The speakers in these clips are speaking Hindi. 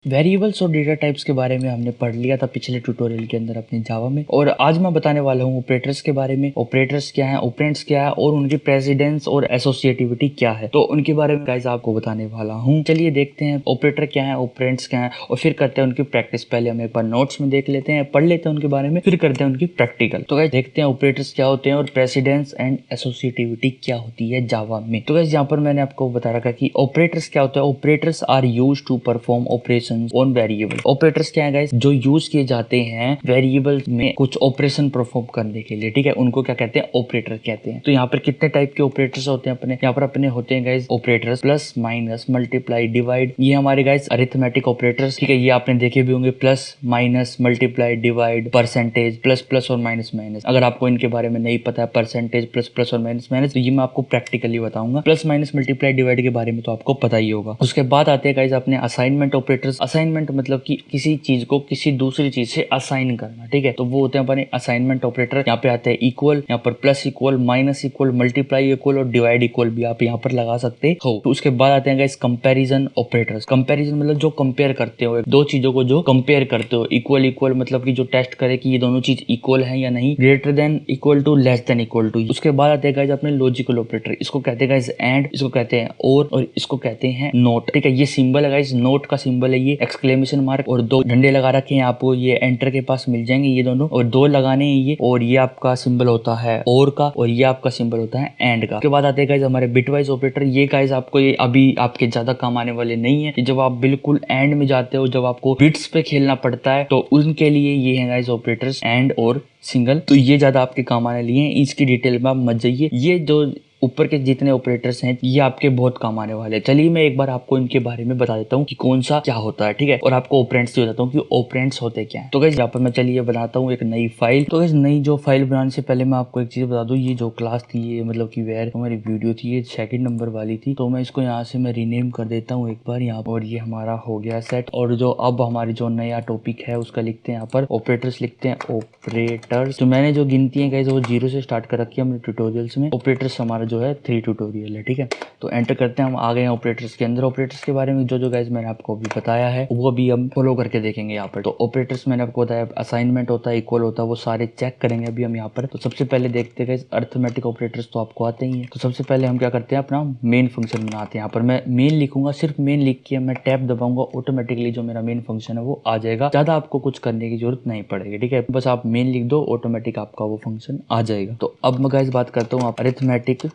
वेरिएबल्स और डेटा टाइप्स के बारे में हमने पढ़ लिया था पिछले ट्यूटोरियल के अंदर अपने जावा में, और आज मैं बताने वाला हूँ ऑपरेटर्स के बारे में। ऑपरेटर्स क्या है, ऑपरेंड्स क्या है और उनकी प्रेसिडेंस और एसोसिएटिविटी क्या है, तो उनके बारे में गाइस आपको बताने वाला हूँ। चलिए देखते हैं ऑपरेटर क्या है, ऑपरेंड्स क्या है, और फिर करते हैं उनकी प्रैक्टिस। पहले हम एक बार नोट्स में देख लेते हैं, पढ़ लेते हैं उनके बारे में, फिर करते हैं उनकी प्रैक्टिकल। तो गाइस देखते हैं ऑपरेटर्स क्या होते हैं और प्रेसिडेंस एंड एसोसिएटिविटी क्या होती है जावा में। तो गाइस यहाँ पर मैंने आपको बता रखा कि ऑपरेटर्स क्या होता है। Operators are used to perform operation on variable. Operators क्या है गाइस, जो यूज किए जाते हैं वेरिएबल में कुछ ऑपरेशन परफॉर्म करने के लिए, ठीक है, उनको क्या कहते हैं, ऑपरेटर कहते हैं। तो यहाँ पर कितने टाइप के ऑपरेटर्स होते हैं अपने यहाँ पर अपने होते हैं guys operators plus, minus, multiply, divide. ये हमारे गाइस अरिथमेटिक ऑपरेटर्स, ठीक है, ये आपने देखे भी होंगे, plus, minus, multiply, divide, percentage, plus plus और माइनस माइनस। अगर आपको इनके बारे में नहीं पता है, परसेंटेज, प्लस प्लस और माइनस माइनस, तो ये मैं आपको प्रैक्टिकली बताऊंगा। प्लस, माइनस, मल्टीप्लाई, डिवाइड के बारे में तो आपको पता ही होगा। उसके बाद आते हैं गाइस अपने असाइनमेंट ऑपरेटर्स। असाइनमेंट मतलब कि किसी चीज को किसी दूसरी चीज से असाइन करना, ठीक है, तो वो होते हैं अपने असाइनमेंट ऑपरेटर। यहाँ पे आते हैं इक्वल, यहाँ पर plus equal, minus equal, multiply equal और डिवाइड इक्वल भी आप यहाँ पर लगा सकते हो। तो उसके बाद आते हैं गाइस कंपैरिजन ऑपरेटर्स। कंपैरिजन मतलब जो कंपेयर करते हो, दो चीजों को जो कंपेयर करते हो। इक्वल इक्वल मतलब कि जो टेस्ट करे कि ये दोनों चीज इक्वल है या नहीं। Greater than equal to, less than equal to. उसके बाद आते हैं गाइस अपने लॉजिकल ऑपरेटर। इसको कहते हैं गाइस एंड, इसको कहते हैं और इसको कहते हैं नोट, ठीक है। ये सिंबल है गाइस, नोट का सिंबल है ये, एक्सक्लेमेशन मार्क, और दो झंडे लगा रखे हैं आपको, ये एंटर के पास मिल जाएंगे ये दोनों, और दो लगाने हैं ये, और ये आपका सिंबल होता है और का, और ये आपका सिंबल होता है एंड का। उसके बाद आते हैं गाइस हमारे बिटवाइज ऑपरेटर। ये गाइस आपको ये अभी आपके ज्यादा काम आने वाले नहीं है। जब आप बिल्कुल एंड में जाते हो, जब आपको बिट्स पे खेलना पड़ता है, तो उनके लिए ये है गाइस ऑपरेटर्स एंड और सिंगल। तो ये ज्यादा आपके काम आने लिए हैं, इसकी डिटेल में आप मत जाइए। ये जो ऊपर के जितने ऑपरेटर्स हैं ये आपके बहुत काम आने वाले हैं। चलिए मैं एक बार आपको इनके बारे में बता देता हूँ कि कौन सा क्या होता है, ठीक है, और आपको ऑपरेंड्स भी बताता हूँ कि ऑपरेंड्स होते क्या है। तो गाइस यहाँ पर मैं चलिए बनाता हूँ एक नई फाइल। तो गाइस नई जो फाइल बनाने से पहले मैं आपको एक चीज बता दूँ, ये जो क्लास थी, ये मतलब कि वेयर हमारी वीडियो थी, ये 2nd नंबर वाली थी। तो मैं इसको यहाँ से मैं रीनेम कर देता हूँ एक बार यहाँ पर, और ये हमारा हो गया सेट। और जो अब हमारी जो नया टॉपिक है उसका लिखते हैं यहाँ पर ऑपरेटर्स, लिखते हैं ऑपरेटर्स। तो मैंने जो गिनती है गाइस वो 0 से स्टार्ट कर रखी है हमने ट्यूटोरियल्स में। ऑपरेटर्स हमारा जो है 3 ट्यूटोरियल है, ठीक है। तो एंटर करते हैं, हम आ गए हैं ऑपरेटर्स के अंदर। ऑपरेटर्स के बारे में जो गाइस मैंने आपको अभी बताया है वो अभी हम फॉलो करके देखेंगे यहाँ पर। तो ऑपरेटर्स मैंने आपको बताया, असाइनमेंट होता है, इक्वल होता है, वो सारे चेक करेंगे अभी हम यहाँ पर। तो सबसे पहले देखते हैं गाइस अरिथमेटिक ऑपरेटर्स, तो आपको आते ही है। तो सबसे पहले हम क्या करते हैं, अपना मेन फंक्शन बनाते हैं। यहाँ पर मैं मेन लिखूंगा, सिर्फ मेन लिख के मैं टैब दबाऊंगा, ऑटोमेटिकली जो मेरा मेन फंक्शन है वो आ जाएगा। ज्यादा आपको कुछ करने की जरूरत नहीं पड़ेगी, ठीक है, बस आप मेन लिख दो, ऑटोमेटिक आपका वो फंक्शन आ जाएगा। तो अब मैं गाइस बात करता हूँ अरिथमेटिक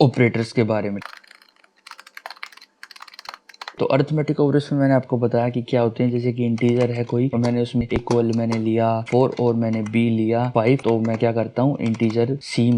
ऑपरेटर्स के बारे में। तो अरिथमेटिक ऑपरेशन मैंने आपको बताया कि क्या होते हैं। जैसे कि इंटीजर है कोई, और मैंने उसमें इक्वल मैंने लिया 4 और मैंने बी लिया 5, तो मैं क्या करता हूँ इंटीजर सी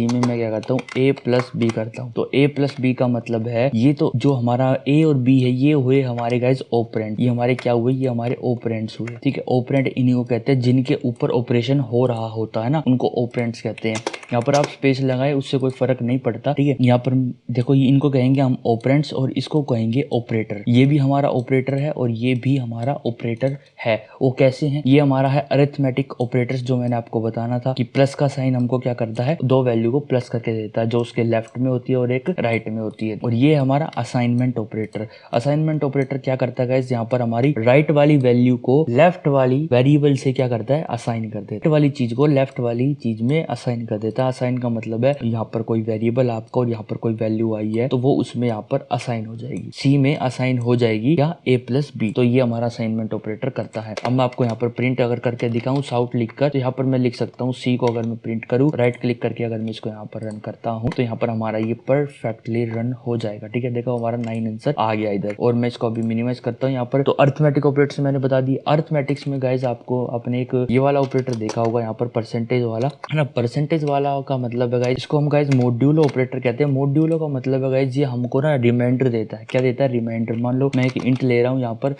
में मैं क्या करता हूँ, a प्लस बी करता हूँ। तो a प्लस बी का मतलब है, ये तो जो हमारा a और b है ये हुए हमारे गाइस ऑपरेंड। ये हमारे क्या हुए, ये हमारे ऑपरेंड्स हुए, ठीक है। ऑपरेंड इन्हीं को कहते हैं जिनके ऊपर ऑपरेशन हो रहा होता है ना, उनको ऑपरेंड्स कहते हैं। यहाँ पर आप स्पेस लगाए उससे कोई फर्क नहीं पड़ता, ठीक है। यहाँ पर देखो, ये इनको कहेंगे हम ऑपरेंड्स और इसको कहेंगे ऑपरेटर। ये भी हमारा ऑपरेटर है और ये भी हमारा ऑपरेटर है। वो कैसे हैं, ये हमारा है अरिथमेटिक ऑपरेटर्स, जो मैंने आपको बताना था कि प्लस का साइन हमको क्या करता है, दो वैल्यू को प्लस करके देता है, जो उसके लेफ्ट में होती है और एक राइट में होती है। और ये हमारा असाइनमेंट ऑपरेटर। असाइनमेंट ऑपरेटर क्या करता है गाइस, यहाँ पर हमारी राइट वाली वैल्यू को लेफ्ट वाली वेरिएबल से क्या करता है, असाइन कर देता है। राइट वाली चीज को लेफ्ट वाली चीज में असाइन कर देता है। असाइन का मतलब है यहाँ पर कोई वेरिएबल आपका और यहाँ पर कोई वैल्यू आई है तो वो उसमें यहाँ पर असाइन हो जाएगी, सी में असाइन हो जाएगी या a प्लस बी। तो ये हमारा असाइनमेंट ऑपरेटर करता है। अब मैं आपको यहाँ पर प्रिंट अगर करके दिखाऊं साउट लिखकर, तो यहाँ पर मैं लिख सकता हूँ सी को अगर मैं प्रिंट करूँ, राइट क्लिक करके अगर मैं इसको यहाँ पर रन करता हूँ, तो यहाँ पर हमारा ये परफेक्टली रन हो जाएगा, ठीक है। देखो हमारा 9 आंसर आ गया इधर। और मैं इसको अभी मिनिमाइज करता हूँ यहाँ पर। तो अरिथमेटिक ऑपरेटर्स मैंने बता दी। अरिथमेटिक्स में गाइस आपको अपने एक ये वाला ऑपरेटर देखा होगा यहाँ पर, परसेंटेज वाला है ना। परसेंटेज वाला का मतलब है गाइस, इसको हम गाइस मॉड्यूलो ऑपरेटर कहते हैं। मॉड्यूलो का मतलब है गाइस, ये हमको ना रिमाइंडर देता है। क्या देता है, रिमाइंडर। मान लो मैं एक इंट ले रहा हूँ यहाँ पर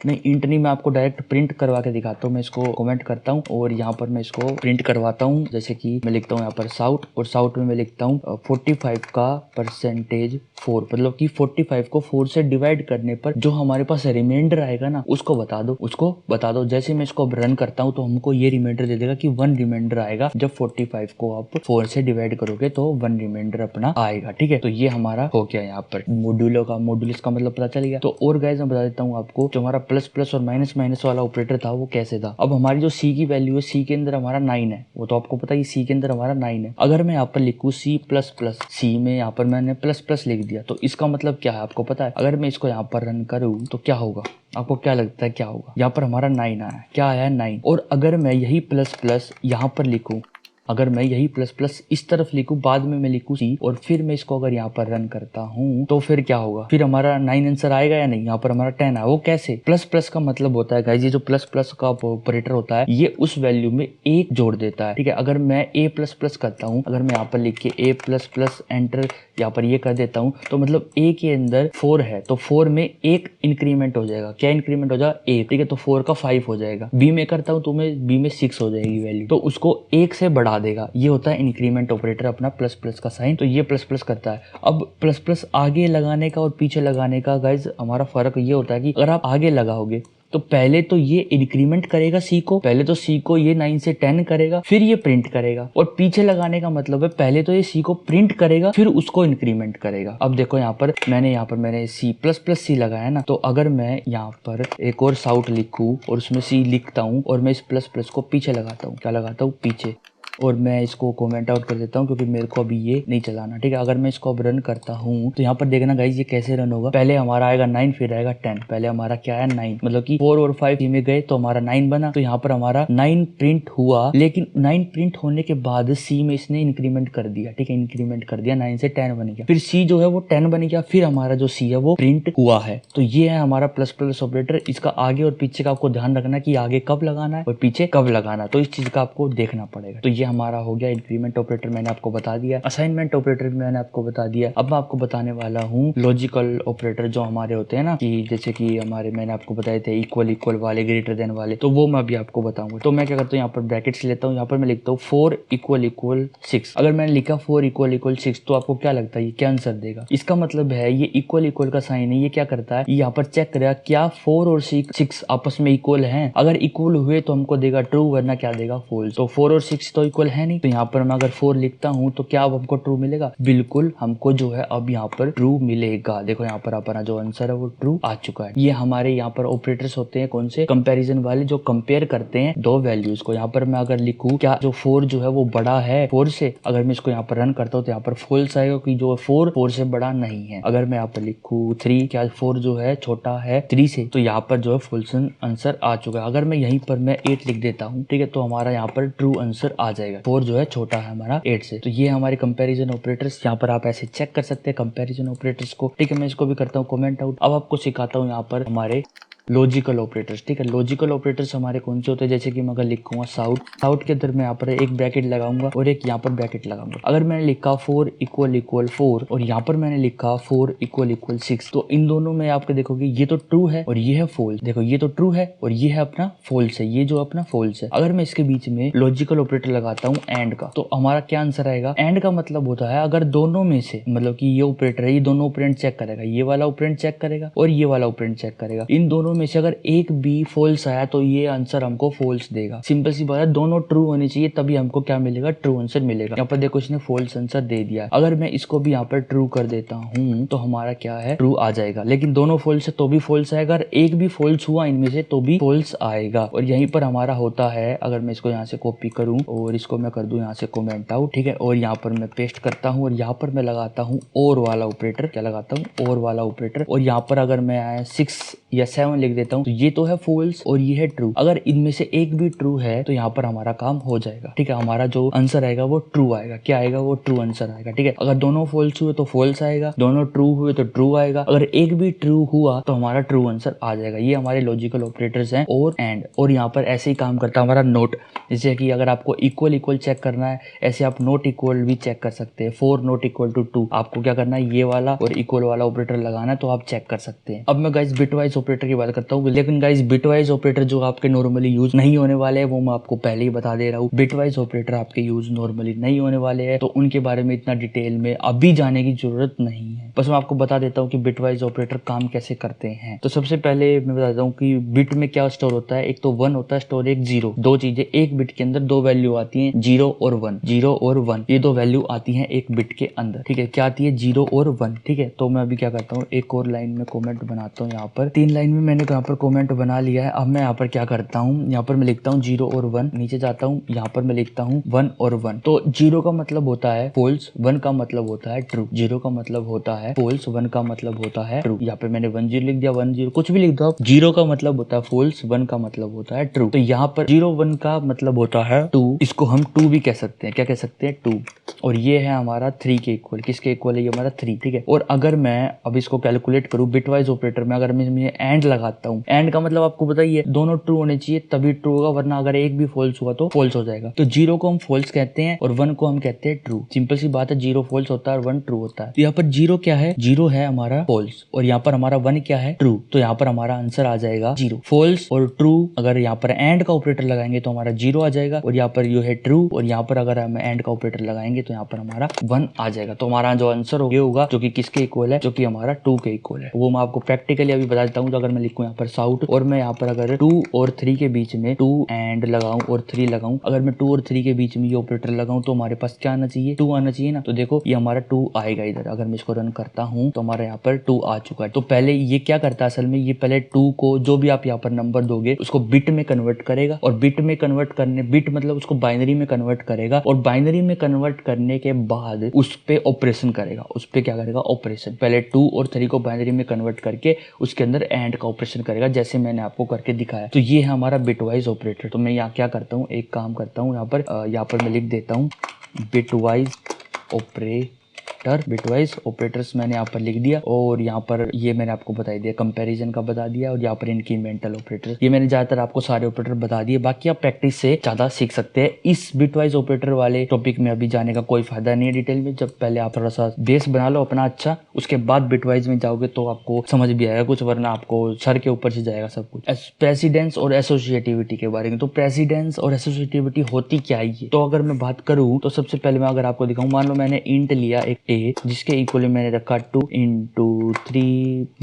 नहीं इंट नहीं, मैं आपको डायरेक्ट प्रिंट करवा के दिखाता हूँ। मैं इसको कमेंट करता हूँ और यहाँ पर मैं इसको प्रिंट करवाता हूँ। जैसे कि मैं लिखता हूँ यहाँ पर साउट, और साउट में मैं लिखता हूँ 45 का परसेंटेज 4, मतलब कि 45 को 4 से डिवाइड करने पर जो हमारे पास रिमाइंडर आएगा ना उसको बता दो, उसको बता दो। जैसे मैं इसको अब रन करता हूँ तो हमको ये रिमाइंडर दे देगा कि 1 रिमाइंडर आएगा। जब 45 को आप 4 से डिवाइड करोगे तो 1 रिमाइंडर अपना आएगा। ठीक है, तो ये हमारा हो गया यहाँ पर मॉड्यूलो का मॉड्यूलस का मतलब पता चल गया। तो और गाइस मैं बता देता हूँ आपको, जो हमारा प्लस प्लस और माइनस माइनस वाला ऑपरेटर था वो कैसे था। अब हमारी जो सी की वैल्यू है, सी के अंदर हमारा 9 है, वो तो आपको पता है सी के अंदर हमारा 9 है। अगर मैं यहाँ पर लिखूँ सी प्लस प्लस, सी में यहाँ पर मैंने प्लस प्लस लिख दिया, तो इसका मतलब क्या है आपको पता है। अगर मैं इसको यहाँ पर रन करूँ तो क्या होगा, आपको क्या लगता है क्या होगा। यहाँ पर हमारा 9 आया, क्या आया है 9। और अगर मैं यही प्लस प्लस यहाँ पर लिखूँ, अगर मैं यही प्लस प्लस इस तरफ लिखूं, बाद में मैं लिखूं सी, और फिर मैं इसको अगर यहाँ पर रन करता हूँ तो फिर क्या होगा, फिर हमारा 9 आंसर आएगा या नहीं। यहाँ पर हमारा 10 आया, वो कैसे। प्लस प्लस का मतलब होता है गाइस, ये जो प्लस प्लस का ऑपरेटर होता है ये उस वैल्यू में एक जोड़ देता है। ठीक है, अगर मैं ए प्लस प्लस करता हूँ, अगर मैं यहाँ पर लिख के ए प्लस प्लस एंटर यहाँ पर ये कर देता हूँ, तो मतलब ए के अंदर 4 है तो 4 में एक इंक्रीमेंट हो जाएगा। क्या इंक्रीमेंट हो जाएगा, 1। ठीक है, तो 4 का 5 हो जाएगा। बी में करता हूँ तो मैं बी में 6 हो जाएगी वैल्यू, तो उसको 1 से बढ़ा देगा। ये होता है इंक्रीमेंट ऑपरेटर अपना प्लस प्लस का साइन। तो ये प्लस प्लस करता है। अब प्लस प्लस आगे लगाने का और पीछे लगाने का गाइज हमारा फर्क ये होता है कि अगर आप आगे लगाओगे तो पहले तो ये इंक्रीमेंट करेगा सी को, पहले तो सी को ये 9 से 10 करेगा, फिर ये प्रिंट करेगा। और पीछे लगाने का मतलब है पहले तो ये सी को प्रिंट करेगा फिर उसको इंक्रीमेंट करेगा। अब देखो यहाँ पर मैंने सी प्लस प्लस सी लगाया ना, तो अगर मैं यहाँ पर एक और साउट लिखूं और उसमें सी लिखता हूँ और मैं इस प्लस प्लस को पीछे लगाता हूँ, क्या लगाता हूँ, पीछे, और मैं इसको कमेंट आउट कर देता हूँ क्योंकि मेरे को अभी ये नहीं चलाना। ठीक है, अगर मैं इसको अब रन करता हूँ तो यहाँ पर देखना गाइस ये कैसे रन होगा। पहले हमारा आएगा 9, फिर आएगा 10। पहले हमारा क्या है 9, मतलब कि 4 और 5 में गए तो हमारा 9 बना, तो यहाँ पर हमारा 9 प्रिंट हुआ। लेकिन 9 प्रिंट होने के बाद सी में इसने इंक्रीमेंट कर दिया। ठीक है, इंक्रीमेंट कर दिया, 9 से 10 बन गया, फिर सी जो है वो 10 बन गया, फिर हमारा जो सी है वो प्रिंट हुआ है। तो ये है हमारा प्लस प्लस ऑपरेटर। इसका आगे और पीछे का आपको ध्यान रखना कि आगे कब लगाना है और पीछे कब लगाना है, तो इस चीज का आपको देखना पड़ेगा। तो ये हमारा हो गया इंक्रीमेंट ऑपरेटर, मैंने आपको बता दिया। असाइनमेंट ऑपरेटर मैंने आपको बता दिया। अब मैं आपको बताने वाला हूँ लॉजिकल ऑपरेटर जो हमारे होते हैं ना, कि जैसे कि हमारे मैंने आपको बताए थे इक्वल इक्वल वाले, ग्रेटर देन वाले, तो वो मैं अभी आपको बताऊंगा। तो मैं क्या करता हूँ, यहाँ पर ब्रैकेट्स लेता हूँ, यहाँ पर मैं लिखता हूँ 4 इक्वल इक्वल 6। अगर मैंने लिखा 4 इक्वल इक्वल 6 तो आपको क्या लगता है ये क्या आंसर देगा। इसका मतलब है ये इक्वल इक्वल का साइन है, ये क्या करता है, यहाँ पर चेक करेगा क्या 4 और 6 आपस में इक्वल हैं। अगर इक्वल हुए तो हमको देगा ट्रू, वरना क्या देगा, फॉल्स। तो 4 और 6 तो इक्वल है नहीं, तो यहाँ पर मैं अगर 4 लिखता हूँ तो क्या अब हमको ट्रू मिलेगा, बिल्कुल हमको जो है अब यहाँ पर ट्रू मिलेगा। देखो यहाँ पर अपना जो आंसर है वो ट्रू आ चुका है। ये हमारे यहाँ पर ऑपरेटर्स होते हैं कौन से, कंपैरिजन वाले, जो कंपेयर करते हैं दो वैल्यूज को। यहाँ पर मैं अगर लिखूँ क्या जो 4 जो है वो बड़ा है 4 से, अगर मैं इसको यहाँ पर रन करता हूँ तो यहाँ पर फॉल्स आएगा कि जो 4 से बड़ा नहीं है। अगर मैं यहाँ पर लिखूँ 3, क्या 4 जो है छोटा है 3 से, तो यहाँ पर जो है फॉल्स आंसर आ चुका है। अगर मैं यहीं पर मैं 8 लिख देता हूँ, ठीक है, तो हमारा यहाँ पर ट्रू आंसर आ जाएगा। 4 जो है छोटा है हमारा 8 से। तो ये हमारे कंपैरिजन ऑपरेटर्स, यहाँ पर आप ऐसे चेक कर सकते हैं कंपैरिजन ऑपरेटर्स को। ठीक है, मैं इसको भी करता हूँ कमेंट आउट। अब आपको सिखाता हूँ यहाँ पर हमारे लॉजिकल ऑपरेटर्स। ठीक है, लॉजिकल ऑपरेटर्स हमारे कौन से होते हैं, जैसे कि मैं अगर लिखूंगा साउट के अंदर मैं यहाँ पर एक ब्रैकेट लगाऊंगा और एक यहाँ पर ब्रैकेट लगाऊंगा। अगर मैंने लिखा 4 इक्वल इक्वल 4 और यहाँ पर मैंने लिखा 4 इक्वल इक्वल 6, तो इन दोनों में आपको देखोगे ये तो ट्रू है और ये है फॉल्स। देखो ये तो ट्रू है और ये है अपना फॉल्स है, ये जो अपना फॉल्स है। अगर मैं इसके बीच में लॉजिकल ऑपरेटर लगाता हूँ एंड का, तो हमारा क्या आंसर आएगा। एंड का मतलब होता है अगर दोनों में से, मतलब कि ये ऑपरेटर है, ये दोनों ऑपरेंड चेक करेगा, ये वाला ऑपरेंड चेक करेगा और ये वाला ऑपरेंड चेक करेगा। इन दोनों में से अगर एक भी फॉल्स आया तो ये आंसर हमको फॉल्स देगा। सिंपल सी बात है, दोनों ट्रू होनी चाहिए तभी हमको क्या मिलेगा, ट्रू आंसर मिलेगा। यहाँ पर देखो इसने फॉल्स आंसर दे दिया। अगर मैं इसको भी यहाँ पर ट्रू कर देता हूँ तो हमारा क्या है, ट्रू आ जाएगा। लेकिन दोनों फॉल्स है तो भी फॉल्स आएगा, अगर एक भी फॉल्स हुआ इनमें से तो भी फॉल्स आएगा। और यहीं पर हमारा होता है, अगर मैं इसको यहाँ से कॉपी करूँ और इसको मैं कर दूं यहाँ से कमेंट आउट, ठीक है, और यहाँ पर मैं पेस्ट करता हूँ और यहाँ पर मैं लगाता हूँ और वाला ऑपरेटर। क्या लगाता हूँ, और वाला ऑपरेटर। और यहाँ पर अगर मैं 6 या 7 लिख देता हूँ तो ये तो है फॉल्स और ये है ट्रू। अगर इनमें से एक भी ट्रू है तो यहाँ पर हमारा काम हो जाएगा। ठीक है, हमारा जो आंसर आएगा वो ट्रू आएगा। क्या आएगा, वो ट्रू आंसर आएगा। ठीक है, अगर दोनों फॉल्स हुए तो फॉल्स आएगा, दोनों ट्रू हुए तो ट्रू आएगा, अगर एक भी ट्रू हुआ तो हमारा ट्रू आंसर आ जाएगा। ये हमारे लॉजिकल ऑपरेटर्स हैं और एंड। और यहाँ पर ऐसे ही काम करता है हमारा नोट। जैसे कि अगर आपको इक्वल इक्वल चेक करना है, ऐसे आप नॉट इक्वल भी चेक कर सकते हैं। 4 नॉट इक्वल टू 2, आपको क्या करना है, ये वाला और इक्वल वाला ऑपरेटर लगाना है तो आप चेक कर सकते हैं। अब मैं गाइस बिटवाइज ऑपरेटर की बात करता हूँ। लेकिन गाइस बिटवाइज ऑपरेटर जो आपके नॉर्मली यूज नहीं होने वाले हैं वो मैं आपको पहले ही बता दे रहा हूँ। बिटवाइज ऑपरेटर आपके यूज नॉर्मली नहीं होने वाले हैं, तो उनके बारे में इतना डिटेल में अभी जाने की जरूरत नहीं है। बस मैं आपको बता देता हूँ कि बिटवाइज ऑपरेटर काम कैसे करते हैं। तो सबसे पहले मैं बताता हूँ कि बिट में क्या स्टोर होता है। एक तो 1 होता है स्टोर, एक 0। दो चीजें, एक बिट के अंदर दो वैल्यू आती हैं, 0 और 1। 0 और 1 ये दो वैल्यू आती हैं एक बिट के अंदर, ठीक है। क्या आती है? 0 और 1, ठीक है। तो मैं अभी क्या करता हूँ, एक और लाइन में कमेंट बनाता हूँ। यहाँ पर 3 लाइन में मैंने यहाँ पर कमेंट बना लिया है। अब मैं यहाँ पर क्या करता हूँ, यहाँ पर मैं लिखता हूँ 0 और 1, नीचे जाता हूँ, यहाँ पर मैं लिखता हूँ 1 और 1। तो 0 का मतलब होता है फॉल्स, 1 का मतलब होता है ट्रू। 0 का मतलब होता है फॉल्स, 1 का मतलब होता है ट्रू। यहाँ पे मैंने 1 0 लिख दिया, 1 0 कुछ भी लिख दो आप। 0 का मतलब होता है फॉल्स, 1 का मतलब होता है ट्रू। तो यहाँ पर 0 1 का मतलब होता है 2, इसको हम 2 भी कह सकते हैं। क्या कह सकते हैं? 2। और ये है हमारा 3 के इक्वल। किसके इक्वल है? ये हमारा 3, ठीक है। और अगर मैं अब इसको कैलकुलेट करूँ बिटवाइज ऑपरेटर में, अगर मैं एंड लगाता हूँ, एंड का मतलब आपको बताइए दोनों ट्रू होने चाहिए तभी ट्रू होगा, वरना अगर एक भी फॉल्स हुआ तो फॉल्स हो जाएगा। तो 0 को हम फॉल्स कहते हैं और 1 को हम कहते हैं ट्रू। सिंपल सी बात है, 0 फॉल्स होता है और 1 ट्रू होता है। तो यहाँ पर 0 क्या है? 0 है हमारा फॉल्स, और यहाँ पर हमारा 1 क्या है? ट्रू। तो यहाँ पर हमारा आंसर आ जाएगा 0। फॉल्स और ट्रू, अगर यहाँ पर एंड का ऑपरेटर लगाएंगे तो हमारा 0 आ जाएगा, और यहाँ पर ये है ट्रू, और यहाँ पर अगर हम एंड का ऑपरेटर लगाएंगे तो यहाँ पर हमारा 1 आ जाएगा। तो हमारा जो आंसर होगा जो कि किसके इक्वल है? जो कि हमारा 2 के इक्वल है। वो मैं आपको प्रैक्टिकली अभी बता देता हूँ। तो अगर मैं लिखूँ यहाँ पर साउट, और मैं यहाँ पर अगर 2 और 3 के बीच में 2 एंड लगाऊं और 3 लगाऊं, अगर मैं 2 और 3 के बीच में ये ऑपरेटर लगाऊं तो हमारे पास क्या आना चाहिए? 2 आना चाहिए ना। तो देखो ये हमारा 2 आएगा इधर। अगर मैं इसको रन करता हूँ तो हमारा यहाँ पर 2 आ चुका है। तो पहले ये क्या करता है असल में, ये पहले 2 को जो भी आप यहाँ पर नंबर दोगे उसको बिट में कन्वर्ट करेगा, और बिट में कन्वर्ट करने, बिट मतलब उसको बाइनरी में कन्वर्ट करेगा, और बाइनरी में कन्वर्ट करने के बाद उस पे ऑपरेशन करेगा। उस पे क्या करेगा? ऑपरेशन। पहले 2 और 3 को बाइनरी में कन्वर्ट करके उसके अंदर एंड का ऑपरेशन करेगा, जैसे मैंने आपको करके दिखाया। तो ये है हमारा बिटवाइज ऑपरेटर। तो मैं यहाँ क्या करता हूँ, एक काम करता हूँ, यहाँ पर मैं लिख देता हूँ बिटवाइज ऑपरेटर। बिटवाइज ऑपरेटर्स मैंने यहाँ पर लिख दिया, और यहाँ पर ये मैंने आपको बता दिया, कंपैरिजन का बता दिया, और यहाँ पर इनकी मेंटल ऑपरेटर, ये मैंने ज्यादातर आपको सारे ऑपरेटर बता दिए। बाकी आप प्रैक्टिस से ज्यादा सीख सकते हैं। इस बिटवाइज ऑपरेटर वाले टॉपिक में अभी जाने का कोई फायदा नहीं है डिटेल में। जब पहले आप थोड़ा सा बेस बना लो अपना अच्छा, उसके बाद बिटवाइज में जाओगे तो आपको समझ भी आएगा कुछ, वरना आपको सर के ऊपर से जाएगा सब कुछ। प्रेसिडेंस और एसोसिएटिविटी के बारे में, तो प्रेसिडेंस और एसोसिएटिविटी होती क्या है? तो अगर मैं बात करूं तो सबसे पहले मैं अगर आपको दिखाऊं, मान लो मैंने इंट लिया एक ए, जिसके इक्वल मैंने रखा 2 × 3 -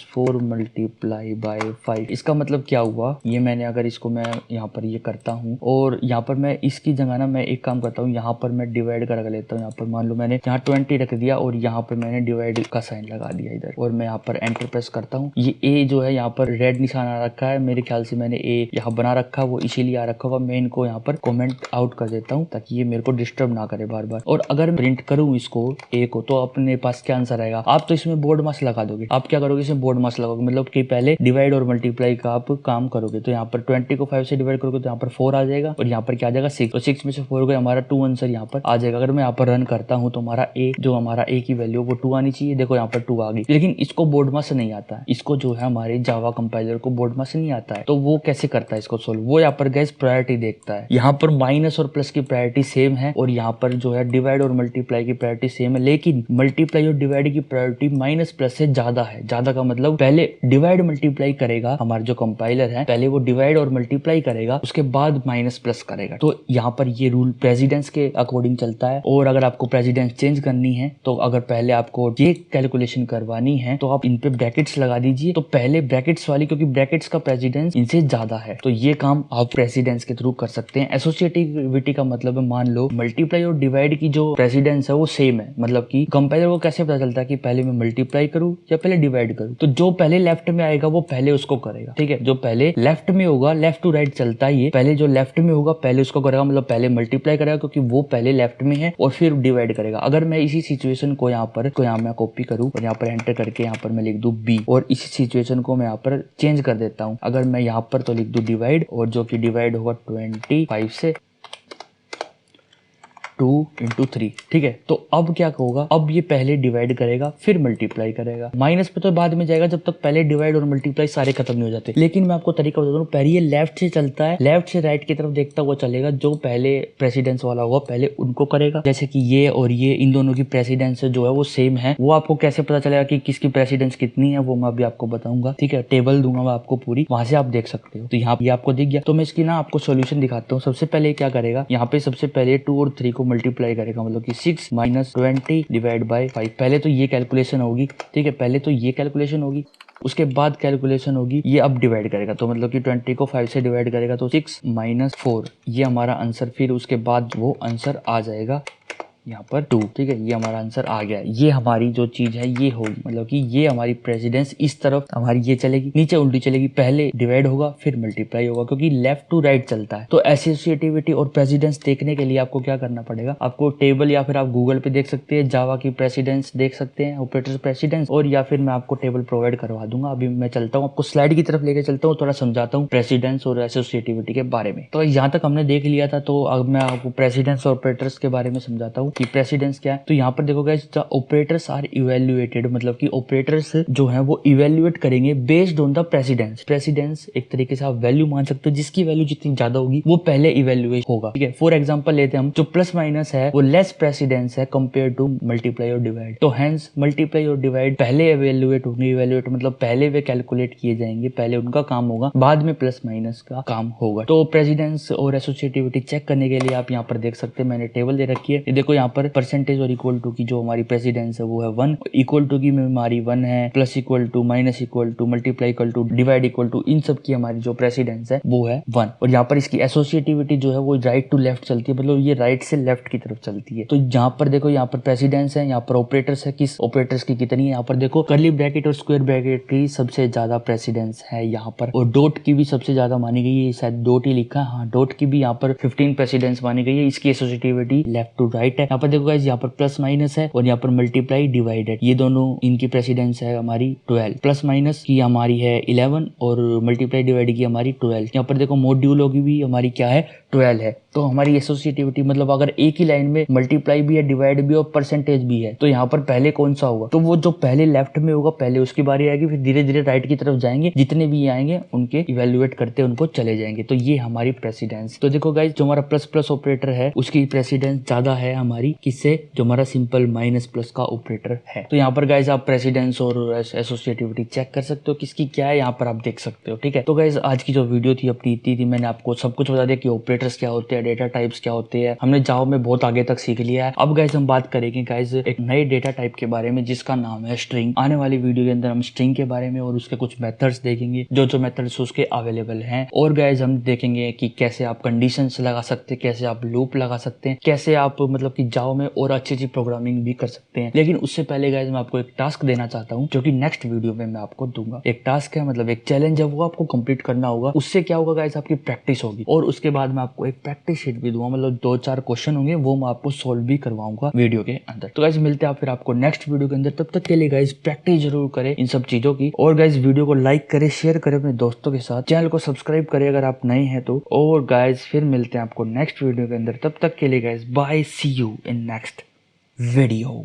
4 × 5। इसका मतलब क्या हुआ? ये मैंने अगर इसको मैं यहाँ पर ये करता हूँ, और यहाँ पर मैं इसकी जगह ना मैं एक काम करता हूँ, यहाँ पर मैं डिवाइड कर लेता हूँ। यहाँ पर मान लो मैंने यहाँ 20 रख दिया, और यहाँ पर मैंने डिवाइड का साइन लगा दिया इधर, और मैं यहाँ पर एंटर प्रेस करता हूँ। ये ए जो है यहाँ पर रेड निशान आ रखा है, मेरे ख्याल से मैंने ए यहाँ बना रखा, वो इसीलिए आ रखा होगा। मैं इनको यहाँ पर कमेंट आउट कर देता हूँ ताकि ये मेरे को डिस्टर्ब ना करे बार बार। और अगर प्रिंट करूँ इसको ए को, तो अपने पास क्या आंसर आएगा? आप तो इसमें बोर्ड मास लगा दोगे। आप क्या करोगे? इसमें बोर्ड मास लगाओगे, मतलब कि पहले डिवाइड और मल्टीप्लाई का आप काम करोगे। तो यहाँ पर 20 को 5 से डिवाइड करोगे तो यहाँ पर 4 आ जाएगा, और यहाँ पर क्या आ जाएगा? 6। तो 6 में से 4 गए, हमारा 2 आंसर यहाँ पर आ जाएगा। अगर मैं यहाँ पर रन करता हूँ तो हमारा ए, जो हमारा ए की वैल्यू वो 2 आनी चाहिए। देखो यहाँ पर 2 आ गई, लेकिन इसको बोर्ड मास नहीं आता है। इसको जो है हमारे जावा कंपाइलर को बोर्ड मास नहीं आता है। तो वो कैसे करता है इसको सोल्व? वो यहाँ पर गैस प्रायोरिटी देखता है। यहाँ पर माइनस और प्लस की प्रायोरिटी सेम है, और यहाँ पर जो है डिवाइड और मल्टीप्लाई की प्रायोरिटी सेम है, लेकिन मल्टीप्लाई और डिवाइड की प्रायोरिटी माइनस प्लस से ज्यादा है। ज्यादा का मतलब पहले डिवाइड मल्टीप्लाई करेगा हमारा जो कंपाइलर है, पहले वो डिवाइड और मल्टीप्लाई करेगा, उसके बाद माइनस प्लस करेगा। तो यहाँ पर ये रूल प्रेसिडेंस के अकॉर्डिंग चलता है। और अगर आपको प्रेसिडेंस चेंज करनी है, तो अगर पहले आपको ये कैलकुलेशन करवानी है तो आप इन पे ब्रैकेट्स लगा दीजिए। तो पहले ब्रैकेट्स वाली, क्योंकि ब्रैकेट्स का प्रेसिडेंस इनसे ज्यादा है, तो ये काम आप प्रेसिडेंस के थ्रू कर सकते हैं। एसोसिएटिविटी का मतलब है, मान लो मल्टीप्लाई और डिवाइड की जो प्रेसिडेंस है वो सेम है, मतलब कि कंपाइलर को कैसे पता चलता है कि पहले मैं मल्टीप्लाई करूं या पहले डिवाइड करूं? तो जो पहले लेफ्ट में आएगा वो पहले उसको करेगा, ठीक है। जो पहले लेफ्ट में होगा, लेफ्ट टू राइट चलता ही है, पहले जो लेफ्ट में होगा पहले उसको करेगा, मतलब पहले मल्टीप्लाई करेगा क्योंकि वो पहले लेफ्ट में है, और फिर डिवाइड करेगा। अगर मैं इसी सिचुएशन को यहाँ पर मैं कॉपी करूं और यहाँ पर एंटर करके यहाँ पर मैं लिख दूं बी, और इसी सिचुएशन को मैं यहाँ पर चेंज कर देता हूँ। अगर मैं यहाँ पर तो लिख दूं डिवाइड, और जो कि डिवाइड होगा 25 से, 2 × 3, ठीक है। तो अब क्या होगा, अब ये पहले डिवाइड करेगा फिर मल्टीप्लाई करेगा। माइनस पे तो बाद में जाएगा जब तक पहले डिवाइड और मल्टीप्लाई सारे खत्म नहीं हो जाते। लेकिन मैं आपको तरीका बता दूं, पहले ये लेफ्ट से चलता है, लेफ्ट से राइट की तरफ देखता हुआ चलेगा। जो पहले प्रेसिडेंस वाला होगा पहले उनको करेगा, जैसे कि ये और ये, इन दोनों की प्रेसिडेंस जो है वो सेम है। वो आपको कैसे पता चलेगा कि किसकी प्रेसिडेंस कितनी है, वो मैं अभी आपको बताऊंगा, ठीक है। टेबल दूंगा मैं आपको पूरी, वहां से आप देख सकते हो। तो यहाँ ये आपको दिख गया। तो मैं इसकी ना आपको सोल्यूशन दिखाता हूँ। सबसे पहले क्या करेगा, यहाँ पे सबसे पहले 2 और 3 को मल्टीप्लाई करेगा, मतलब कि 6 - 20 डिवाइड बाय 5। पहले तो ये कैलकुलेशन होगी, ठीक है, पहले तो ये कैलकुलेशन होगी, उसके बाद कैलकुलेशन होगी ये अब डिवाइड करेगा। तो मतलब कि 20 को 5 से डिवाइड करेगा तो 6 - 4, ये हमारा आंसर। फिर उसके बाद वो आंसर आ जाएगा यहाँ पर 2, ठीक है। ये हमारा आंसर आ गया। ये हमारी जो चीज है ये होगी, मतलब कि ये हमारी प्रेसिडेंस इस तरफ हमारी ये चलेगी, नीचे उल्टी चलेगी, पहले डिवाइड होगा फिर मल्टीप्लाई होगा, क्योंकि लेफ्ट टू राइट चलता है। तो एसोसिएटिविटी और प्रेसिडेंस देखने के लिए आपको क्या करना पड़ेगा, आपको टेबल या फिर आप गूगल पे देख सकते हैं, जावा की प्रेसिडेंस देख सकते हैं, ऑपरेटर्स प्रेसिडेंस, और या फिर मैं आपको टेबल प्रोवाइड करवा दूंगा। अभी मैं चलता हूँ, आपको स्लाइड की तरफ लेके चलता हूँ, थोड़ा समझाता हूँ प्रेसिडेंस और एसोसिएटिविटी के बारे में। तो यहाँ तक हमने देख लिया था, तो अब मैं आपको प्रेसिडेंस और ऑपरेटर्स के बारे में समझाता हूँ कि प्रेसिडेंस क्या है। तो यहाँ पर देखो guys, the operators are evaluated, मतलब कि ऑपरेटर्स जो हैं वो इवैल्यूएट करेंगे based on the precedence. Precedence एक तरीके से आप वैल्यू मान सकते हो, जिसकी वैल्यू जितनी ज्यादा होगी वो पहले इवैल्यूएट होगा, ठीक है। फॉर एग्जांपल लेते हैं हम, जो प्लस माइनस है वो लेस प्रेसिडेंस है कंपेयर टू मल्टीप्लाई और डिवाइड। तो हेंस मल्टीप्लाई और डिवाइड पहले इवैल्यूएट होंगे। इवैल्यूएट मतलब पहले वे कैलकुलेट किए जाएंगे, पहले उनका काम होगा, बाद में प्लस माइनस का काम होगा। तो प्रेसिडेंस और एसोसिएटिविटी चेक करने के लिए आप यहाँ पर देख सकते हैं, मैंने टेबल दे रखी है। देखो यहाँ पर परसेंटेज और इक्वल टू की जो हमारी प्रेसिडेंस है वो है 1, इक्वल टू की में हमारी 1 है, plus equal to, minus equal to, multiply equal to, divide equal to, इन सब की हमारी जो प्रेसिडेंस है वो है 1। और यहाँ पर इसकी एसोसिएटिविटी जो है वो राइट टू लेफ्ट चलती है, मतलब ये राइट से लेफ्ट की तरफ चलती है। तो यहाँ पर देखो, यहाँ पर प्रेसिडेंस है, यहाँ पर ऑपरेटर्स है, किस ऑपरेटर्स की कितनी है, यहाँ पर देखो कर्ली ब्रैकेट और स्क्वायर ब्रैकेट की सबसे ज्यादा प्रेसिडेंस है यहाँ पर, और डॉट की भी सबसे ज्यादा मानी गई है, शायद डॉट ही लिखा है, हाँ डॉट की भी यहाँ पर 15 प्रेसिडेंस मानी गई है। इसकी एसोसिएटिविटी लेफ्ट टू राइट है। यहाँ पर देखो गाइस, यहाँ पर प्लस माइनस है और यहाँ पर मल्टीप्लाई डिवाइडेड, ये दोनों इनकी प्रेसिडेंस है हमारी 12। प्लस माइनस की हमारी है 11 और मल्टीप्लाई डिवाइड की हमारी 12। यहाँ पर देखो मॉड्यूलो की भी हमारी क्या है, 12 है। तो हमारी एसोसिएटिविटी मतलब अगर एक ही लाइन में मल्टीप्लाई भी है, डिवाइड भी और परसेंटेज भी है, तो यहाँ पर पहले कौन सा होगा, तो वो जो पहले लेफ्ट में होगा पहले उसकी बारी आएगी, फिर धीरे धीरे राइट की तरफ जाएंगे, जितने भी आएंगे उनके इवेल्युएट करते उनको चले जाएंगे। तो ये हमारी प्रेसिडेंस। तो देखो गाइस, जो हमारा प्लस प्लस ऑपरेटर है उसकी प्रेसिडेंस ज्यादा है हमारी किससे, जो हमारा सिंपल माइनस प्लस का ऑपरेटर है। तो यहाँ पर गाइस आप प्रेसिडेंस और एसोसिएटिविटी चेक कर सकते हो किसकी क्या है, यहाँ पर आप देख सकते हो, ठीक है। तो गाइस आज की जो वीडियो थी अपनी इतनी थी, मैंने आपको सब कुछ बता दिया कि ऑपरेटर्स क्या होते हैं, डेटा टाइप्स क्या होते हैं, हमने जावा में बहुत आगे तक सीख लिया है। अब गाइस हम बात करेंगे गाइस एक नए डेटा टाइप के बारे में जिसका नाम है स्ट्रिंग। आने वाली वीडियो के अंदर हम स्ट्रिंग के बारे में और उसके कुछ मेथड्स देखेंगे, जो मेथड्स उसके अवेलेबल हैं। और गाइस हम देखेंगे कि कैसे आप कंडीशंस लगा सकते हैं, कैसे आप लूप लगा सकते हैं, कैसे आप मतलब कि जावा में और अच्छी प्रोग्रामिंग भी कर सकते हैं। लेकिन उससे पहले गाइस मैं आपको एक टास्क देना चाहता हूँ जो कि नेक्स्ट वीडियो में मैं आपको दूंगा। एक टास्क है, मतलब एक चैलेंज है, वो आपको कंप्लीट करना होगा। उससे क्या होगा गाइस, आपकी प्रैक्टिस होगी और उसके बाद मैं आपको एक प्रैक्टिस शीट भी दूंगा, मतलब 2-4 क्वेश्चन होंगे, वो मैं आपको सोल्व भी करवाऊंगा वीडियो के अंदर। तो गाइस मिलते हैं फिर आपको नेक्स्ट वीडियो के अंदर। तब तक के लिए गाइस प्रैक्टिस जरूर करें इन सब चीजों की, और गाइस वीडियो को लाइक करें, शेयर करें अपने दोस्तों के साथ, चैनल को सब्सक्राइब करें अगर आप नए हैं तो। और गाइस फिर मिलते हैं आपको नेक्स्ट वीडियो के अंदर। तब तक के लिए guys bye, see you in next video.